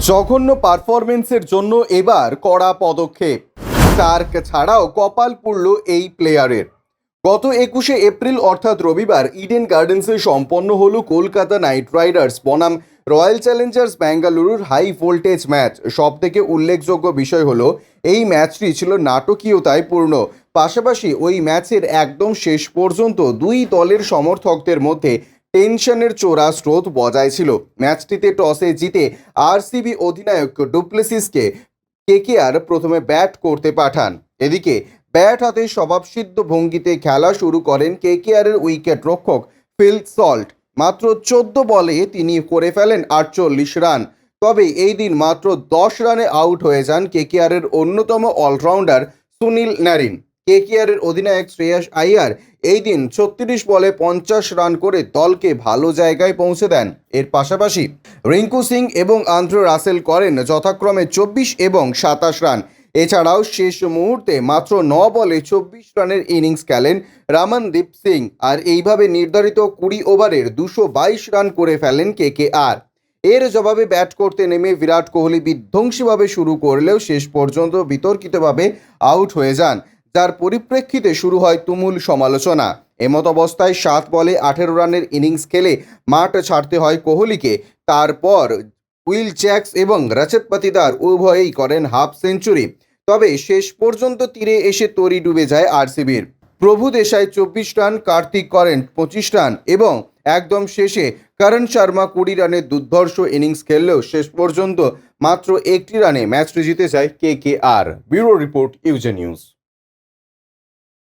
জঘন্য পারফরমেন্সের জন্য এবার কড়া পদক্ষেপ। স্টার্ক ছাড়াও কপাল পুড়ল এই প্লেয়ারের। গত 21শে এপ্রিল অর্থাৎ রবিবার ইডেন গার্ডেন্সে সম্পন্ন হলো কলকাতা নাইট রাইডার্স বনাম রয়্যাল চ্যালেঞ্জার্স ব্যাঙ্গালুরুর হাই ভোল্টেজ ম্যাচ। সব থেকে উল্লেখযোগ্য বিষয় হলো এই ম্যাচটি ছিল নাটকীয়তায় পূর্ণ। পাশাপাশি ওই ম্যাচের একদম শেষ পর্যন্ত দুই দলের সমর্থকদের মধ্যে টেনশনের চোরা স্রোত বজায় ছিল। ম্যাচটিতে টসে জিতে আরসিবি অধিনায়ক ডুপ্লেসিসকে কেকেআর প্রথমে ব্যাট করতে পাঠান। এদিকে ব্যাট হাতে স্বভাবসিদ্ধ ভঙ্গিতে খেলা শুরু করেন কেকেআরের উইকেট রক্ষক ফিল সল্ট। মাত্র 14 বলে তিনি করে ফেলেন 48 রান। তবে এই দিন মাত্র 10 রানে আউট হয়ে যান কেকেআরের অন্যতম অলরাউন্ডার সুনীল নারিন। কেকেআরের অধিনায়ক শ্রেয়াস আইয়ার এই দিন 36 বলে 50 রান করে দলকে ভালো জায়গায় পৌঁছে দেন। এর পাশাপাশি রিঙ্কু সিং এবং আন্দ্রে রাসেল করেন যথাক্রমে 24 এবং 27 রান। এছাড়াও শেষ মুহূর্তে মাত্র 9 বলে 24 রানের ইনিংস খেলেন রামনদীপ সিং। আর এইভাবে নির্ধারিত 20 ওভারের 222 রান করে ফেলেন কেকেআর। এর জবাবে ব্যাট করতে নেমে বিরাট কোহলি বিধ্বংসীভাবে শুরু করলেও শেষ পর্যন্ত বিতর্কিতভাবে আউট হয়ে যান, যার পরিপ্রেক্ষিতে শুরু হয় তুমুল সমালোচনা। এমত অবস্থায় 7 বলে 18 রানের ইনিংস খেলে মাঠ ছাড়তে হয় কোহলিকে। তারপর উইল জ্যাক্স এবং রজত পাতিদার উভয়েই করেন হাফ সেঞ্চুরি। তবে শেষ পর্যন্ত তীরে এসে তরি ডুবে যায় আরসিবির। প্রভু দেশাই 24 রান, কার্তিক করেন 25 রান এবং একদম শেষে করণ শর্মা 20 রানের দুর্ধর্ষ ইনিংস খেললেও শেষ পর্যন্ত মাত্র 1টি রানে ম্যাচটি জিতে যায় KKR. Bureau report, UJ news.